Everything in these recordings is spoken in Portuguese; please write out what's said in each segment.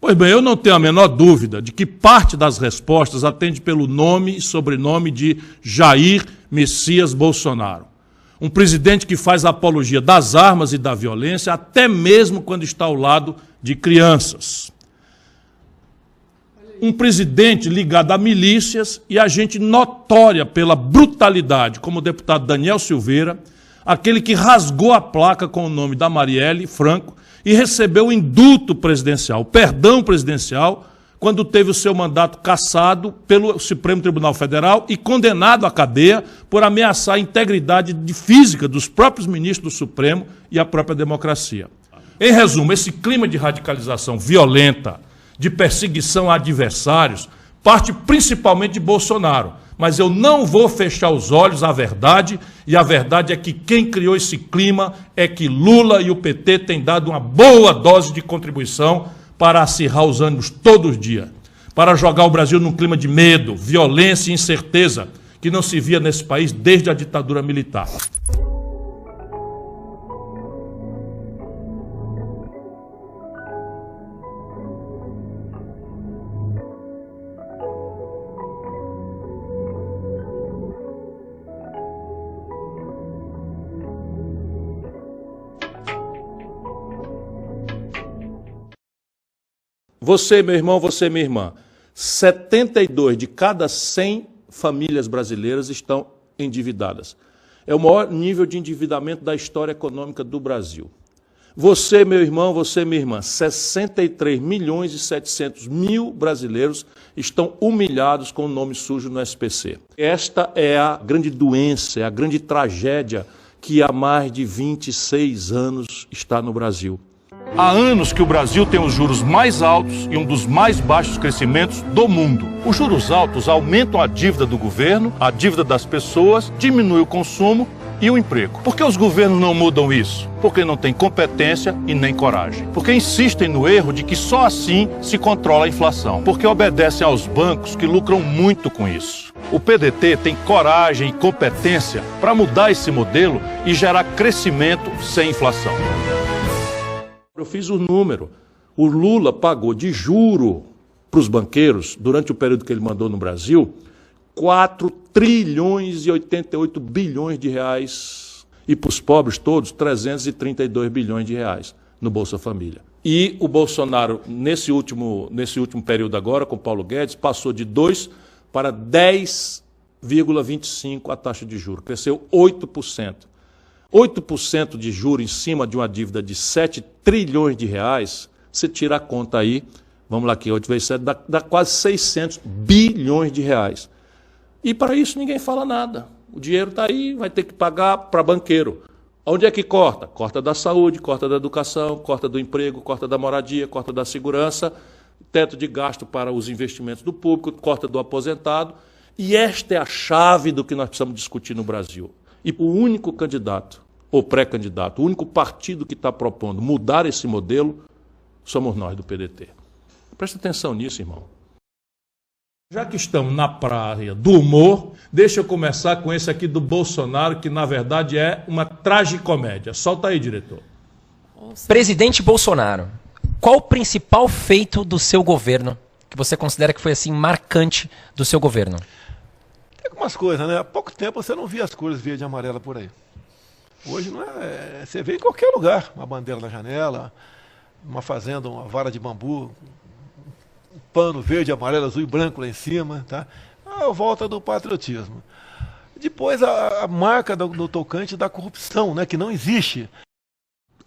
Pois bem, eu não tenho a menor dúvida de que parte das respostas atende pelo nome e sobrenome de Jair Messias Bolsonaro. Um presidente que faz apologia das armas e da violência, até mesmo quando está ao lado de crianças. Um presidente ligado a milícias e agente notória pela brutalidade, como o deputado Daniel Silveira, aquele que rasgou a placa com o nome da Marielle Franco e recebeu o indulto presidencial, o perdão presidencial, quando teve o seu mandato cassado pelo Supremo Tribunal Federal e condenado à cadeia por ameaçar a integridade física dos próprios ministros do Supremo e a própria democracia. Em resumo, esse clima de radicalização violenta, de perseguição a adversários, parte principalmente de Bolsonaro. Mas eu não vou fechar os olhos à verdade, e a verdade é que quem criou esse clima é que Lula e o PT têm dado uma boa dose de contribuição para acirrar os ânimos todos os dias, para jogar o Brasil num clima de medo, violência e incerteza que não se via nesse país desde a ditadura militar. Você, meu irmão, você, minha irmã, 72 de cada 100 famílias brasileiras estão endividadas. É o maior nível de endividamento da história econômica do Brasil. Você, meu irmão, você, minha irmã, 63.700.000 brasileiros estão humilhados com o nome sujo no SPC. Esta é a grande doença, é a grande tragédia que há mais de 26 anos está no Brasil. Há anos que o Brasil tem os juros mais altos e um dos mais baixos crescimentos do mundo. Os juros altos aumentam a dívida do governo, a dívida das pessoas, diminui o consumo e o emprego. Por que os governos não mudam isso? Porque não têm competência e nem coragem. Porque insistem no erro de que só assim se controla a inflação. Porque obedecem aos bancos que lucram muito com isso. O PDT tem coragem e competência para mudar esse modelo e gerar crescimento sem inflação. Eu fiz o número. O Lula pagou de juro para os banqueiros, durante o período que ele mandou no Brasil, 4 trilhões e 88 bilhões de reais. E para os pobres todos, 332 bilhões de reais no Bolsa Família. E o Bolsonaro, nesse último período agora, com Paulo Guedes, passou de 2 para 10,25 a taxa de juros. Cresceu 8%. 8% de juros em cima de uma dívida de 7 trilhões de reais, você tira a conta aí, vamos lá aqui, 8 vezes 7, dá quase 600 bilhões de reais. E para isso ninguém fala nada. O dinheiro está aí, vai ter que pagar para banqueiro. Onde é que corta? Corta da saúde, corta da educação, corta do emprego, corta da moradia, corta da segurança, teto de gasto para os investimentos do público, corta do aposentado. E esta é a chave do que nós precisamos discutir no Brasil. E o único candidato, ou pré-candidato, o único partido que está propondo mudar esse modelo, somos nós do PDT. Presta atenção nisso, irmão. Já que estamos na praia do humor, deixa eu começar com esse aqui do Bolsonaro, que na verdade é uma tragicomédia. Solta aí, diretor. Presidente Bolsonaro, qual o principal feito do seu governo que você considera que foi assim marcante do seu governo? Tem algumas coisas, né? Há pouco tempo você não via as cores verde e amarela por aí. Hoje não é, você vê em qualquer lugar, uma bandeira na janela, uma fazenda, uma vara de bambu, um pano verde, amarelo, azul e branco lá em cima, tá? A volta do patriotismo. Depois a marca do tocante da corrupção, né? Que não existe.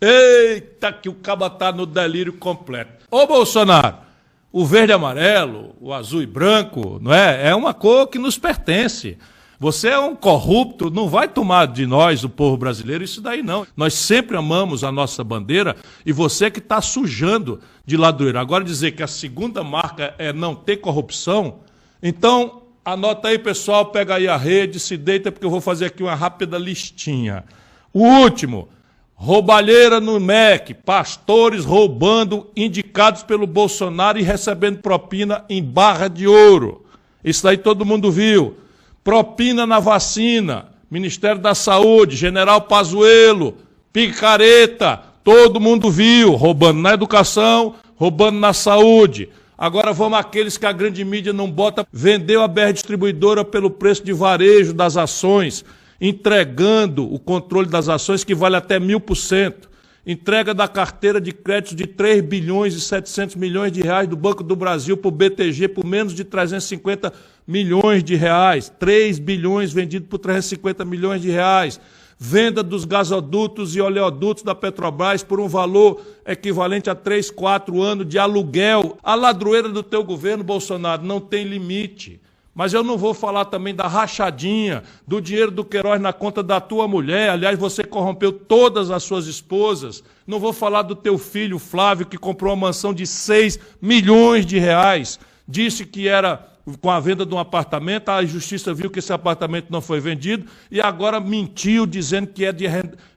Eita, que o caba tá no delírio completo. Ô Bolsonaro, o verde e amarelo, o azul e branco, não é? É uma cor que nos pertence. Você é um corrupto, não vai tomar de nós, o povo brasileiro, isso daí não. Nós sempre amamos a nossa bandeira e você que está sujando de ladoeira. Agora dizer que a segunda marca é não ter corrupção, então anota aí, pessoal, pega aí a rede, se deita, porque eu vou fazer aqui uma rápida listinha. O último, roubalheira no MEC, pastores roubando, indicados pelo Bolsonaro e recebendo propina em barra de ouro. Isso daí todo mundo viu. Propina na vacina, Ministério da Saúde, General Pazuello, picareta, Todo mundo viu, roubando na educação, roubando na saúde. Agora vamos àqueles que a grande mídia não bota. Vendeu a BR Distribuidora pelo preço de varejo das ações, entregando o controle das ações que vale até 1000%. Entrega da carteira de créditos de 3 bilhões e 700 milhões de reais do Banco do Brasil para o BTG por menos de 350 milhões de reais. 3 bilhões vendidos por 350 milhões de reais. Venda dos gasodutos e oleodutos da Petrobras por um valor equivalente a 3, 4 anos de aluguel. A ladroeira do teu governo, Bolsonaro, não tem limite. Mas eu não vou falar também da rachadinha, do dinheiro do Queiroz na conta da tua mulher. Aliás, você corrompeu todas as suas esposas. Não vou falar do teu filho, Flávio, que comprou uma mansão de 6 milhões de reais. Disse que era com a venda de um apartamento, a justiça viu que esse apartamento não foi vendido e agora mentiu dizendo que é de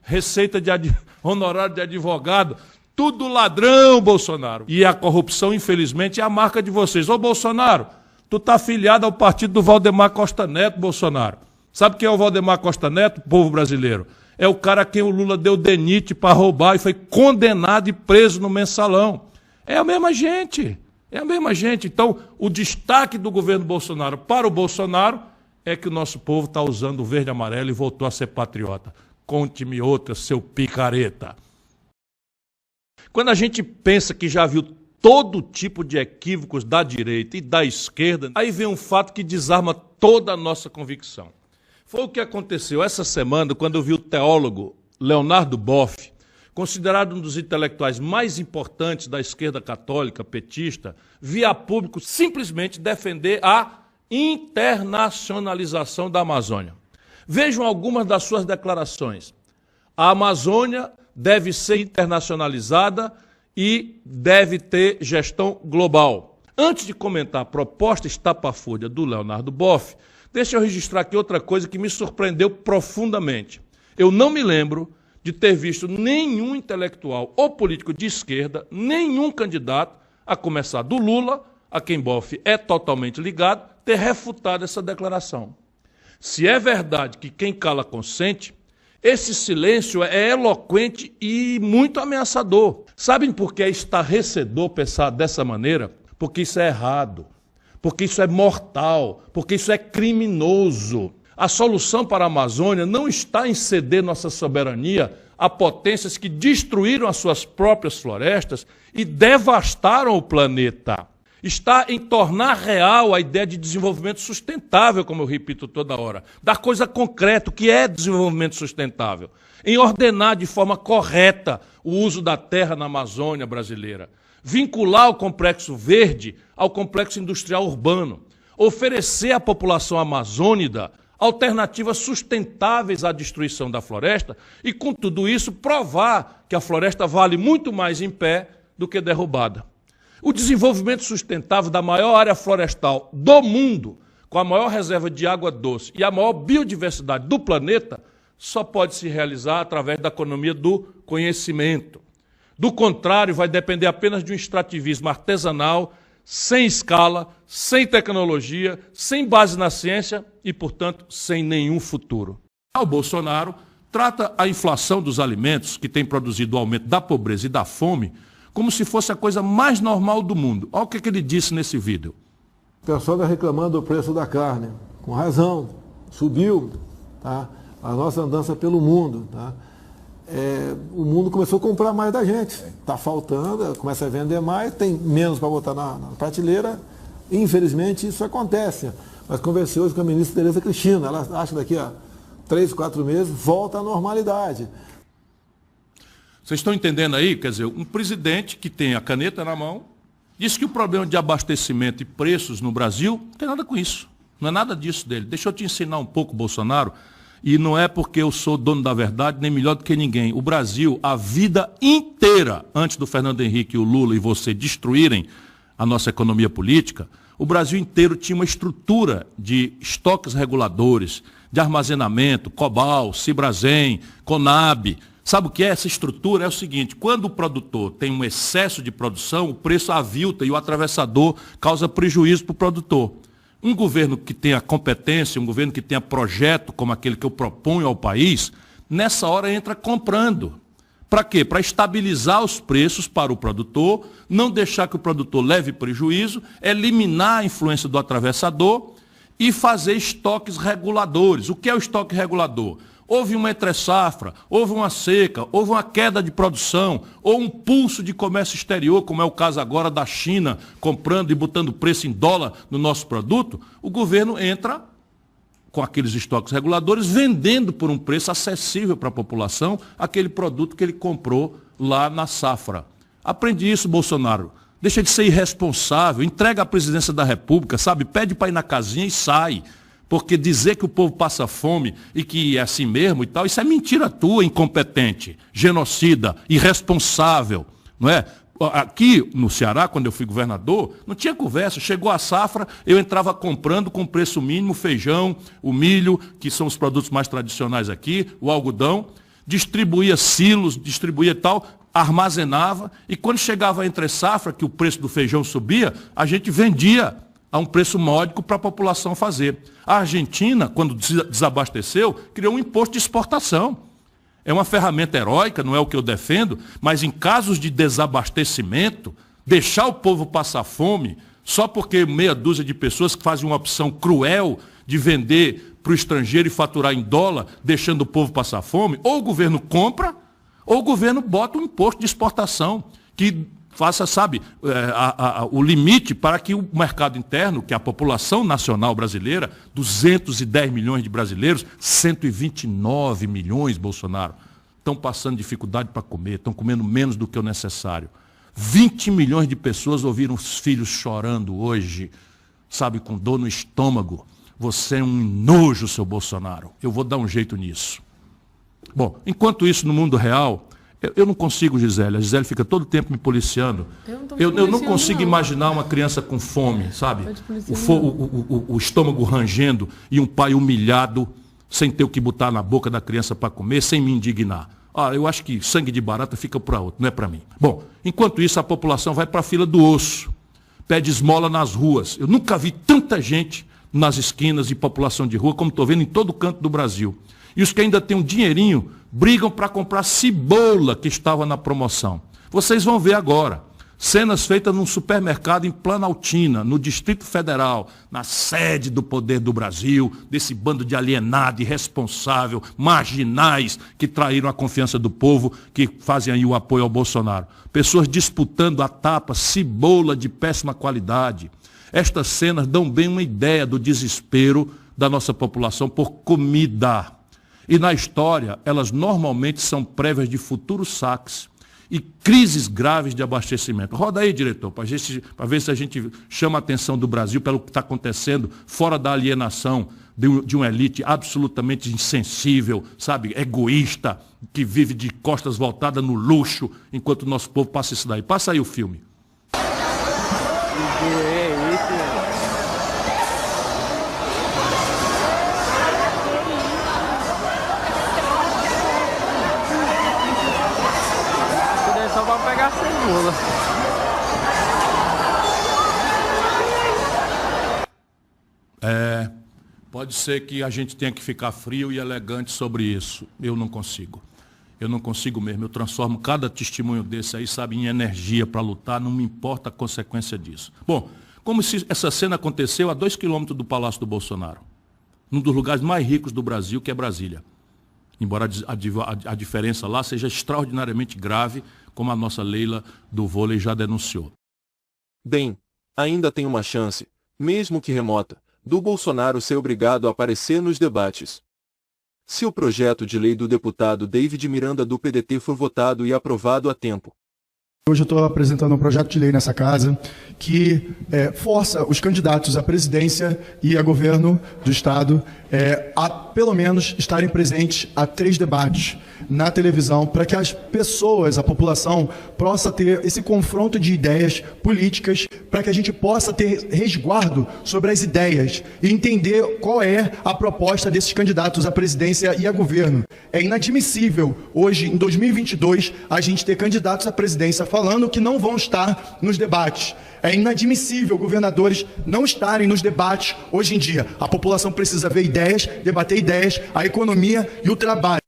receita de honorário de advogado. Tudo ladrão, Bolsonaro. E a corrupção, infelizmente, é a marca de vocês. Ô, Bolsonaro, tu está afiliado ao partido do Valdemar Costa Neto, Bolsonaro. Sabe quem é o Valdemar Costa Neto, povo brasileiro? É o cara a quem o Lula deu DENIT para roubar e foi condenado e preso no Mensalão. É a mesma gente. É a mesma gente. Então, o destaque do governo Bolsonaro para o Bolsonaro é que o nosso povo está usando o verde e amarelo e voltou a ser patriota. Conte-me outra, seu picareta. Quando a gente pensa que já viu todo tipo de equívocos da direita e da esquerda, aí vem um fato que desarma toda a nossa convicção. Foi o que aconteceu essa semana quando eu vi o teólogo Leonardo Boff, considerado um dos intelectuais mais importantes da esquerda católica petista, via público simplesmente defender a internacionalização da Amazônia. Vejam algumas das suas declarações. A Amazônia deve ser internacionalizada e deve ter gestão global. Antes de comentar a proposta estapafúrdia do Leonardo Boff, deixa eu registrar aqui outra coisa que me surpreendeu profundamente. Eu não me lembro de ter visto nenhum intelectual ou político de esquerda, nenhum candidato, a começar do Lula, a quem Boff é totalmente ligado, ter refutado essa declaração. Se é verdade que quem cala consente, esse silêncio é eloquente e muito ameaçador. Sabem por que é estarrecedor pensar dessa maneira? Porque isso é errado, porque isso é mortal, porque isso é criminoso. A solução para a Amazônia não está em ceder nossa soberania a potências que destruíram as suas próprias florestas e devastaram o planeta. Está em tornar real a ideia de desenvolvimento sustentável, como eu repito toda hora, da coisa concreta, o que é desenvolvimento sustentável, em ordenar de forma correta o uso da terra na Amazônia brasileira, vincular o complexo verde ao complexo industrial urbano, oferecer à população amazônida alternativas sustentáveis à destruição da floresta e, com tudo isso, provar que a floresta vale muito mais em pé do que derrubada. O desenvolvimento sustentável da maior área florestal do mundo, com a maior reserva de água doce e a maior biodiversidade do planeta, só pode se realizar através da economia do conhecimento. Do contrário, vai depender apenas de um extrativismo artesanal, sem escala, sem tecnologia, sem base na ciência e, portanto, sem nenhum futuro. O Bolsonaro trata a inflação dos alimentos, que tem produzido o aumento da pobreza e da fome, como se fosse a coisa mais normal do mundo. Olha o que ele disse nesse vídeo. O pessoal está reclamando do preço da carne, com razão, subiu, tá? A nossa andança pelo mundo, tá? O mundo começou a comprar mais da gente. Está faltando, começa a vender mais, tem menos para botar na prateleira. Infelizmente, isso acontece. Mas conversei hoje com a ministra Tereza Cristina. Ela acha que daqui a 3, 4 meses volta à normalidade. Vocês estão entendendo aí? Quer dizer, um presidente que tem a caneta na mão disse que o problema de abastecimento e preços no Brasil não tem nada com isso. Não é nada disso dele. Deixa eu te ensinar um pouco, Bolsonaro. E não é porque eu sou dono da verdade, nem melhor do que ninguém. O Brasil, a vida inteira, antes do Fernando Henrique, o Lula e você destruírem a nossa economia política, o Brasil inteiro tinha uma estrutura de estoques reguladores, de armazenamento, Cobal, Cibrazen, Conab. Sabe o que é essa estrutura? É o seguinte, quando o produtor tem um excesso de produção, o preço avilta e o atravessador causa prejuízo para o produtor. Um governo que tenha competência, um governo que tenha projeto como aquele que eu proponho ao país, nessa hora entra comprando. Para quê? Para estabilizar os preços para o produtor, não deixar que o produtor leve prejuízo, eliminar a influência do atravessador e fazer estoques reguladores. O que é o estoque regulador? Houve uma entre-safra, houve uma seca, houve uma queda de produção, ou um pulso de comércio exterior, como é o caso agora da China, comprando e botando preço em dólar no nosso produto, o governo entra com aqueles estoques reguladores, vendendo por um preço acessível para a população aquele produto que ele comprou lá na safra. Aprende isso, Bolsonaro. Deixa de ser irresponsável, entrega a presidência da República, sabe? Pede para ir na casinha e sai. Porque dizer que o povo passa fome e que é assim mesmo e tal, isso é mentira tua, incompetente, genocida, irresponsável, não é? Aqui no Ceará, quando eu fui governador, não tinha conversa. Chegou a safra, eu entrava comprando com preço mínimo o feijão, o milho, que são os produtos mais tradicionais aqui, o algodão, distribuía silos, distribuía tal, armazenava, e quando chegava a entre safra, que o preço do feijão subia, a gente vendia a um preço módico para a população fazer. A Argentina, quando desabasteceu, criou um imposto de exportação. É uma ferramenta heróica, não é o que eu defendo, mas em casos de desabastecimento, deixar o povo passar fome, só porque meia dúzia de pessoas que fazem uma opção cruel de vender para o estrangeiro e faturar em dólar, deixando o povo passar fome, ou o governo compra, ou o governo bota um imposto de exportação, que faça, sabe, o limite para que o mercado interno, que é a população nacional brasileira, 210 milhões de brasileiros, 129 milhões, Bolsonaro, estão passando dificuldade para comer, estão comendo menos do que o necessário. 20 milhões de pessoas ouviram os filhos chorando hoje, sabe, com dor no estômago. Você é um nojo, seu Bolsonaro. Eu vou dar um jeito nisso. Bom, enquanto isso, no mundo real, eu não consigo, Gisele. A Gisele fica todo o tempo me policiando. Eu não consigo imaginar uma criança com fome, sabe? O estômago rangendo e um pai humilhado, sem ter o que botar na boca da criança para comer, sem me indignar. Eu acho que sangue de barata fica para outro, não é para mim. Bom, enquanto isso, a população vai para a fila do osso, pede esmola nas ruas. Eu nunca vi tanta gente nas esquinas e população de rua como estou vendo em todo canto do Brasil. E os que ainda têm um dinheirinho brigam para comprar cebola que estava na promoção. Vocês vão ver agora cenas feitas num supermercado em Planaltina, no Distrito Federal, na sede do poder do Brasil, desse bando de alienado, irresponsável, marginais, que traíram a confiança do povo, que fazem aí o apoio ao Bolsonaro. Pessoas disputando a tapa, cebola de péssima qualidade. Estas cenas dão bem uma ideia do desespero da nossa população por comida. E na história, elas normalmente são prévias de futuros saques e crises graves de abastecimento. Roda aí, diretor, para ver se a gente chama a atenção do Brasil pelo que está acontecendo fora da alienação de uma elite absolutamente insensível, sabe, egoísta, que vive de costas voltadas no luxo, enquanto o nosso povo passa isso daí. Passa aí o filme. Pode ser que a gente tenha que ficar frio e elegante sobre isso. Eu não consigo. Eu não consigo mesmo. Eu transformo cada testemunho desse aí, sabe, em energia para lutar, não me importa a consequência disso. Bom, como se essa cena aconteceu a 2 quilômetros do Palácio do Bolsonaro, num dos lugares mais ricos do Brasil, que é Brasília. Embora a diferença lá seja extraordinariamente grave, como a nossa Leila do vôlei já denunciou. Bem, ainda tem uma chance, mesmo que remota, do Bolsonaro ser obrigado a aparecer nos debates. Se o projeto de lei do deputado David Miranda do PDT for votado e aprovado a tempo. Hoje eu estou apresentando um projeto de lei nessa casa que força os candidatos à presidência e a governo do Estado a, pelo menos, estarem presentes a 3 debates na televisão, para que as pessoas, a população, possa ter esse confronto de ideias políticas, para que a gente possa ter resguardo sobre as ideias e entender qual é a proposta desses candidatos à presidência e a governo. É inadmissível, hoje, em 2022, a gente ter candidatos à presidência falando que não vão estar nos debates. É inadmissível governadores não estarem nos debates hoje em dia. A população precisa ver ideias, debater ideias, a economia e o trabalho.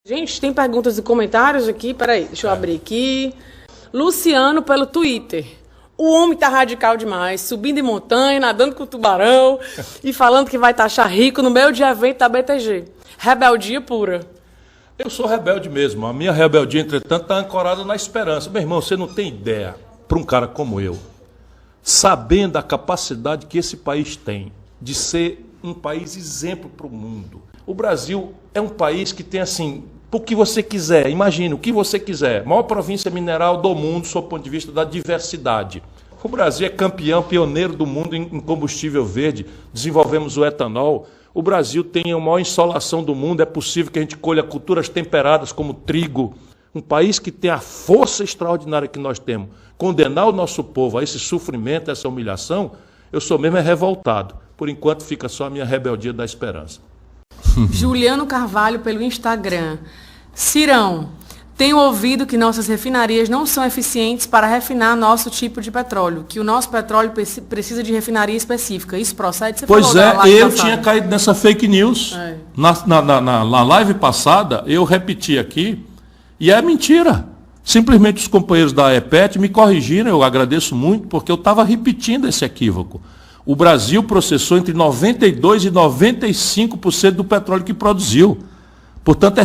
Gente, tem perguntas e comentários aqui. Peraí, deixa eu abrir aqui. Luciano pelo Twitter. O homem tá radical demais, subindo em montanha, nadando com tubarão e falando que vai taxar rico no meio de evento da BTG. Rebeldia pura. Eu sou rebelde mesmo. A minha rebeldia, entretanto, está ancorada na esperança. Meu irmão, você não tem ideia, para um cara como eu, sabendo a capacidade que esse país tem de ser um país exemplo para o mundo. O Brasil é um país que tem, assim, o que você quiser, imagina, o que você quiser. Maior província mineral do mundo, sob o ponto de vista da diversidade. O Brasil é campeão, pioneiro do mundo em combustível verde. Desenvolvemos o etanol. O Brasil tem a maior insolação do mundo. É possível que a gente colha culturas temperadas como trigo. Um país que tem a força extraordinária que nós temos. Condenar o nosso povo a esse sofrimento, a essa humilhação, eu sou mesmo revoltado. Por enquanto fica só a minha rebeldia da esperança. Juliano Carvalho pelo Instagram. Cirão, tenho ouvido que nossas refinarias não são eficientes para refinar nosso tipo de petróleo, que o nosso petróleo precisa de refinaria específica. Isso procede? Você pois falou é, eu tinha caído nessa fake news. Na live passada, eu repeti aqui, e é mentira. Simplesmente os companheiros da EPET me corrigiram, eu agradeço muito, porque eu estava repetindo esse equívoco. O Brasil processou entre 92% e 95% do petróleo que produziu. Portanto,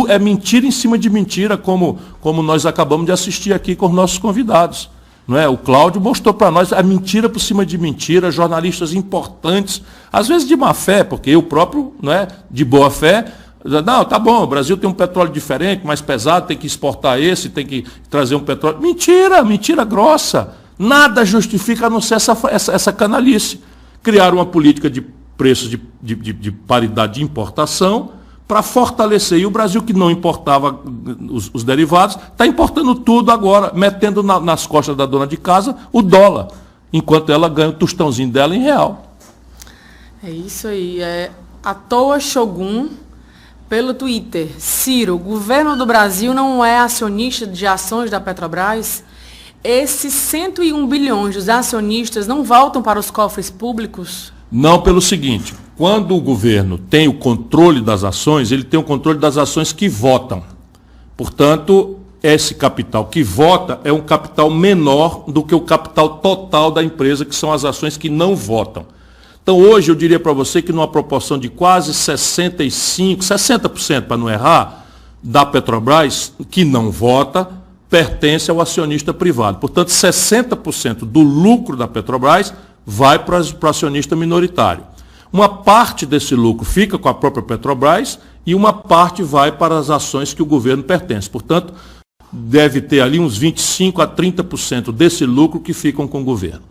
é mentira em cima de mentira, como nós acabamos de assistir aqui com os nossos convidados. Não é? O Cláudio mostrou para nós a mentira por cima de mentira, jornalistas importantes, às vezes de má fé, porque eu próprio, não é, de boa fé, não, tá bom, o Brasil tem um petróleo diferente, mais pesado, tem que exportar esse, tem que trazer um petróleo. Mentira, mentira grossa. Nada justifica a não ser essa canalice. Criaram uma política de preços de paridade de importação para fortalecer. E o Brasil, que não importava os derivados, está importando tudo agora, metendo nas costas da dona de casa o dólar, enquanto ela ganha o tostãozinho dela em real. É isso aí. À toa Shogun pelo Twitter. Ciro, o governo do Brasil não é acionista de ações da Petrobras? Esses 101 bilhões dos acionistas não voltam para os cofres públicos? Não, pelo seguinte, quando o governo tem o controle das ações, ele tem o controle das ações que votam. Portanto, esse capital que vota é um capital menor do que o capital total da empresa, que são as ações que não votam. Então, hoje, eu diria para você que numa proporção de quase 60% para não errar, da Petrobras, que não vota, pertence ao acionista privado. Portanto, 60% do lucro da Petrobras vai para o acionista minoritário. Uma parte desse lucro fica com a própria Petrobras e uma parte vai para as ações que o governo pertence. Portanto, deve ter ali uns 25% a 30% desse lucro que ficam com o governo.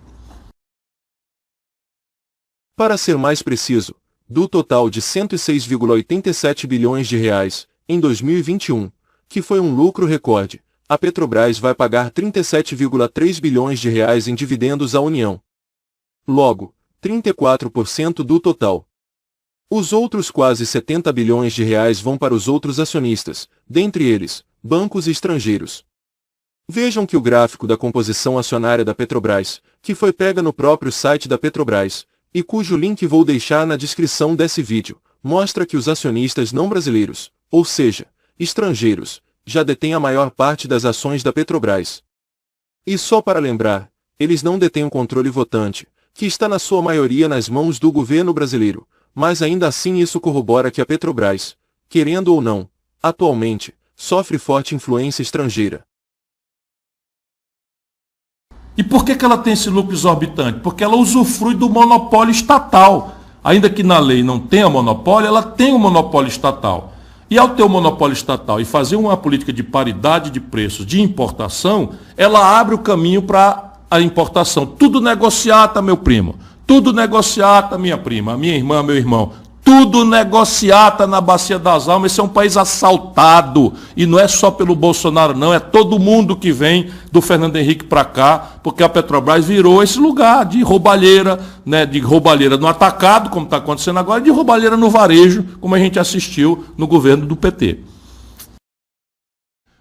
Para ser mais preciso, do total de 106,87 bilhões de reais em 2021, que foi um lucro recorde, a Petrobras vai pagar 37,3 bilhões de reais em dividendos à União. Logo, 34% do total. Os outros quase 70 bilhões de reais vão para os outros acionistas, dentre eles, bancos estrangeiros. Vejam que o gráfico da composição acionária da Petrobras, que foi pega no próprio site da Petrobras, e cujo link vou deixar na descrição desse vídeo, mostra que os acionistas não brasileiros, ou seja, estrangeiros, já detêm a maior parte das ações da Petrobras. E só para lembrar, eles não detêm o controle votante, que está na sua maioria nas mãos do governo brasileiro, mas ainda assim isso corrobora que a Petrobras, querendo ou não, atualmente, sofre forte influência estrangeira. E por que ela tem esse lucro exorbitante? Porque ela usufrui do monopólio estatal. Ainda que na lei não tenha monopólio, ela tem um monopólio estatal. E ao ter o monopólio estatal e fazer uma política de paridade de preços de importação, ela abre o caminho para a importação. Tudo negociata, meu primo. Tudo negociata, minha prima, minha irmã, meu irmão. Tudo negociata na Bacia das Almas. Esse é um país assaltado. E não é só pelo Bolsonaro, não. É todo mundo que vem do Fernando Henrique para cá, porque a Petrobras virou esse lugar de roubalheira, né, de roubalheira no atacado, como está acontecendo agora, e de roubalheira no varejo, como a gente assistiu no governo do PT.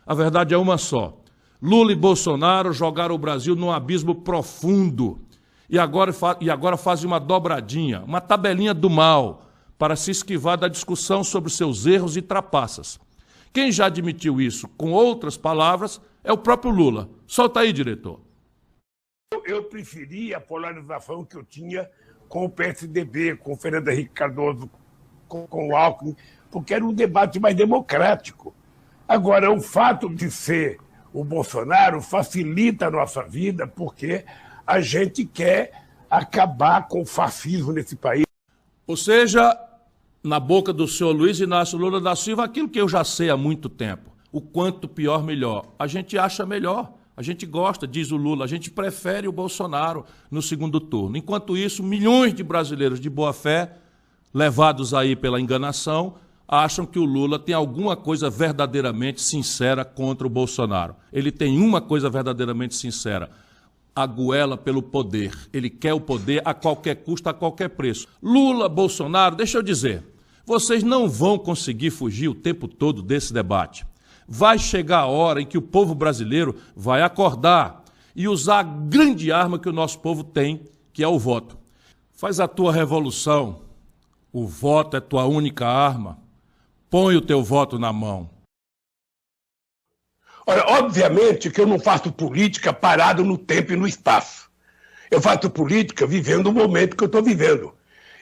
A verdade é uma só. Lula e Bolsonaro jogaram o Brasil num abismo profundo. E agora fazem uma dobradinha, uma tabelinha do mal, para se esquivar da discussão sobre seus erros e trapaças. Quem já admitiu isso com outras palavras é o próprio Lula. Solta aí, diretor. Eu preferi a polarização que eu tinha com o PSDB, com o Fernando Henrique Cardoso, com o Alckmin, porque era um debate mais democrático. Agora, o fato de ser o Bolsonaro facilita a nossa vida, porque a gente quer acabar com o fascismo nesse país. Ou seja, na boca do senhor Luiz Inácio Lula da Silva, aquilo que eu já sei há muito tempo. O quanto pior, melhor. A gente acha melhor, a gente gosta, diz o Lula, a gente prefere o Bolsonaro no segundo turno. Enquanto isso, milhões de brasileiros de boa fé, levados aí pela enganação, acham que o Lula tem alguma coisa verdadeiramente sincera contra o Bolsonaro. Ele tem uma coisa verdadeiramente sincera: a goela pelo poder. Ele quer o poder a qualquer custo, a qualquer preço. Lula, Bolsonaro, deixa eu dizer, vocês não vão conseguir fugir o tempo todo desse debate. Vai chegar a hora em que o povo brasileiro vai acordar e usar a grande arma que o nosso povo tem, que é o voto. Faz a tua revolução. O voto é tua única arma. Põe o teu voto na mão. Olha, obviamente que eu não faço política parado no tempo e no espaço. Eu faço política vivendo o momento que eu estou vivendo.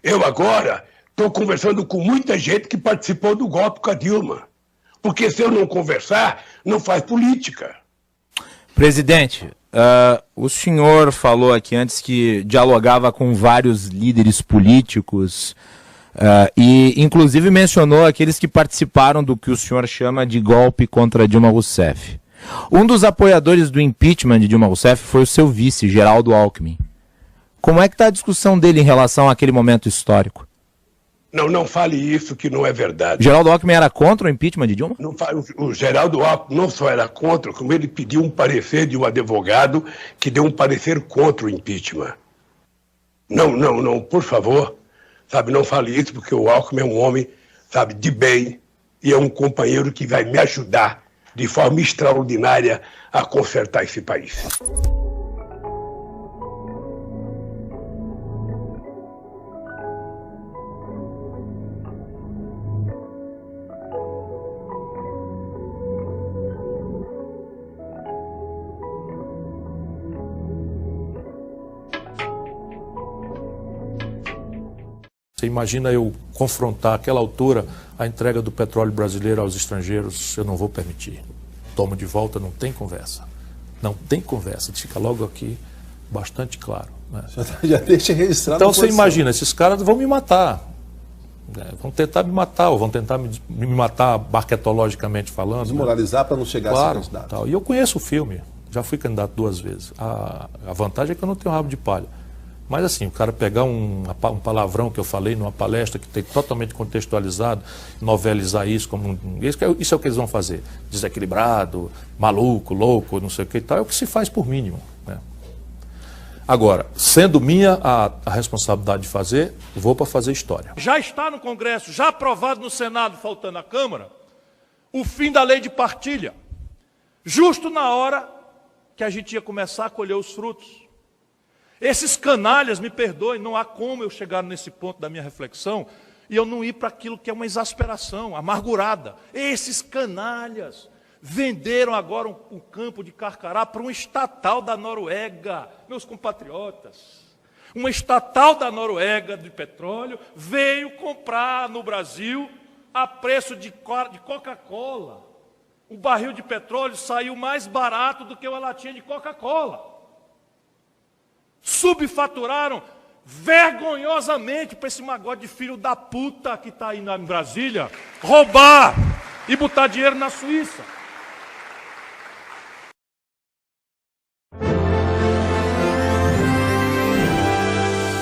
Eu agora estou conversando com muita gente que participou do golpe com a Dilma. Porque se eu não conversar, não faz política. Presidente, o senhor falou aqui antes que dialogava com vários líderes políticos e inclusive mencionou aqueles que participaram do que o senhor chama de golpe contra Dilma Rousseff. Um dos apoiadores do impeachment de Dilma Rousseff foi o seu vice, Geraldo Alckmin. Como é que está a discussão dele em relação àquele momento histórico? Não fale isso, que não é verdade. Geraldo Alckmin era contra o impeachment de Dilma? O Geraldo Alckmin não só era contra, como ele pediu um parecer de um advogado que deu um parecer contra o impeachment. Não, por favor, sabe, não fale isso, porque o Alckmin é um homem, sabe, de bem, e é um companheiro que vai me ajudar de forma extraordinária a consertar esse país. Você imagina eu confrontar àquela altura a entrega do petróleo brasileiro aos estrangeiros? Eu não vou permitir. Tomo de volta, não tem conversa. Não tem conversa. Fica logo aqui bastante claro. Né? Já deixa registrado. Então você imagina, esses caras vão me matar. Né? Vão tentar me matar, ou vão tentar me matar barquetologicamente falando. Desmoralizar, né? Para não chegar claro, a ser candidato. Tal. E eu conheço o filme. Já fui candidato 2 vezes. A vantagem é que eu não tenho rabo de palha. Mas assim, o cara pegar um palavrão que eu falei numa palestra que tem totalmente contextualizado, novelizar isso como isso é o que eles vão fazer. Desequilibrado, maluco, louco, não sei o que e tal, é o que se faz por mínimo. Né? Agora, sendo minha a responsabilidade de fazer, vou para fazer história. Já está no Congresso, já aprovado no Senado, faltando a Câmara, o fim da lei de partilha. Justo na hora que a gente ia começar a colher os frutos. Esses canalhas, me perdoem, não há como eu chegar nesse ponto da minha reflexão e eu não ir para aquilo que é uma exasperação, amargurada. Esses canalhas venderam agora um campo de Carcará para um estatal da Noruega, meus compatriotas. Uma estatal da Noruega de petróleo veio comprar no Brasil a preço de Coca-Cola. O barril de petróleo saiu mais barato do que uma latinha de Coca-Cola. Subfaturaram vergonhosamente para esse magode de filho da puta que está aí em Brasília roubar e botar dinheiro na Suíça.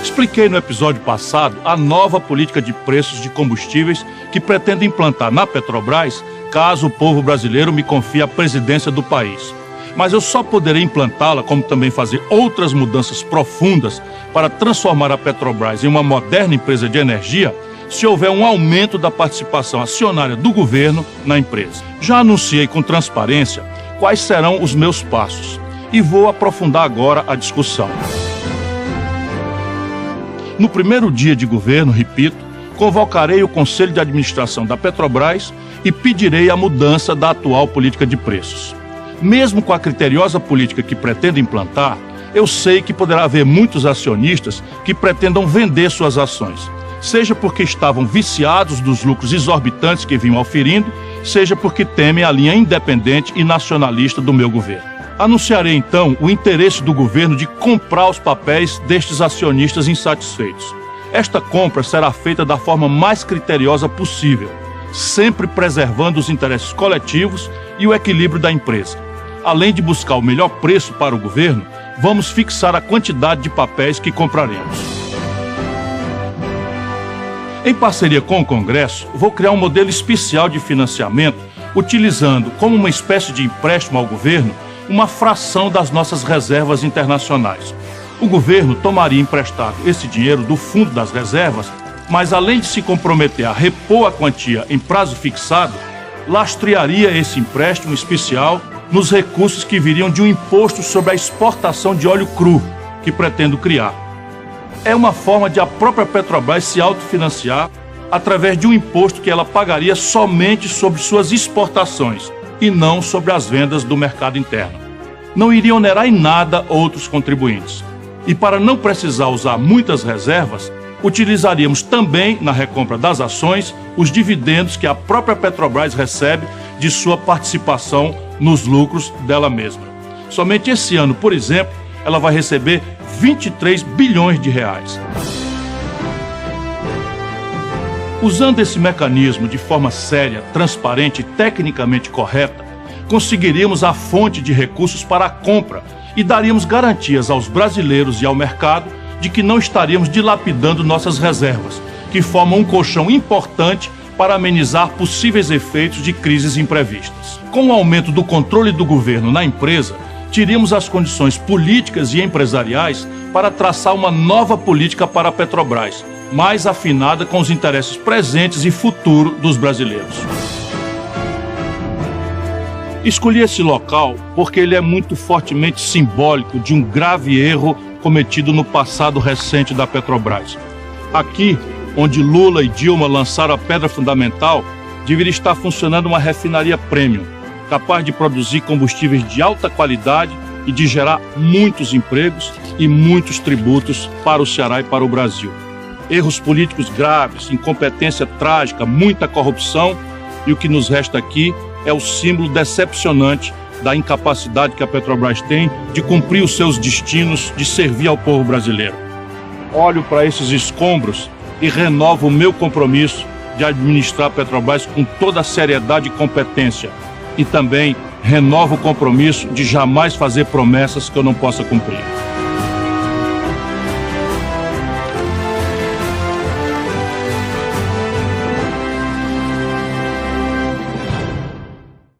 Expliquei no episódio passado a nova política de preços de combustíveis que pretendo implantar na Petrobras caso o povo brasileiro me confie a presidência do país. Mas eu só poderei implantá-la, como também fazer outras mudanças profundas para transformar a Petrobras em uma moderna empresa de energia, se houver um aumento da participação acionária do governo na empresa. Já anunciei com transparência quais serão os meus passos e vou aprofundar agora a discussão. No primeiro dia de governo, repito, convocarei o Conselho de Administração da Petrobras e pedirei a mudança da atual política de preços. Mesmo com a criteriosa política que pretendo implantar, eu sei que poderá haver muitos acionistas que pretendam vender suas ações, seja porque estavam viciados dos lucros exorbitantes que vinham auferindo, seja porque temem a linha independente e nacionalista do meu governo. Anunciarei então o interesse do governo de comprar os papéis destes acionistas insatisfeitos. Esta compra será feita da forma mais criteriosa possível, sempre preservando os interesses coletivos e o equilíbrio da empresa. Além de buscar o melhor preço para o governo, vamos fixar a quantidade de papéis que compraremos. Em parceria com o Congresso, vou criar um modelo especial de financiamento, utilizando como uma espécie de empréstimo ao governo uma fração das nossas reservas internacionais. O governo tomaria emprestado esse dinheiro do fundo das reservas, mas além de se comprometer a repor a quantia em prazo fixado, lastrearia esse empréstimo especial nos recursos que viriam de um imposto sobre a exportação de óleo cru, que pretendo criar. É uma forma de a própria Petrobras se autofinanciar através de um imposto que ela pagaria somente sobre suas exportações e não sobre as vendas do mercado interno. Não iria onerar em nada outros contribuintes. E para não precisar usar muitas reservas, utilizaríamos também na recompra das ações os dividendos que a própria Petrobras recebe de sua participação nos lucros dela mesma. Somente esse ano, por exemplo, ela vai receber 23 bilhões de reais. Usando esse mecanismo de forma séria, transparente e tecnicamente correta, conseguiríamos a fonte de recursos para a compra e daríamos garantias aos brasileiros e ao mercado de que não estaríamos dilapidando nossas reservas, que formam um colchão importante para amenizar possíveis efeitos de crises imprevistas. Com o aumento do controle do governo na empresa, teríamos as condições políticas e empresariais para traçar uma nova política para a Petrobras, mais afinada com os interesses presentes e futuros dos brasileiros. Escolhi esse local porque ele é muito fortemente simbólico de um grave erro cometido no passado recente da Petrobras. Aqui, onde Lula e Dilma lançaram a pedra fundamental, deveria estar funcionando uma refinaria premium, capaz de produzir combustíveis de alta qualidade e de gerar muitos empregos e muitos tributos para o Ceará e para o Brasil. Erros políticos graves, incompetência trágica, muita corrupção, e o que nos resta aqui é o símbolo decepcionante da incapacidade que a Petrobras tem de cumprir os seus destinos, de servir ao povo brasileiro. Olho para esses escombros e renovo o meu compromisso de administrar a Petrobras com toda a seriedade e competência. E também renovo o compromisso de jamais fazer promessas que eu não possa cumprir.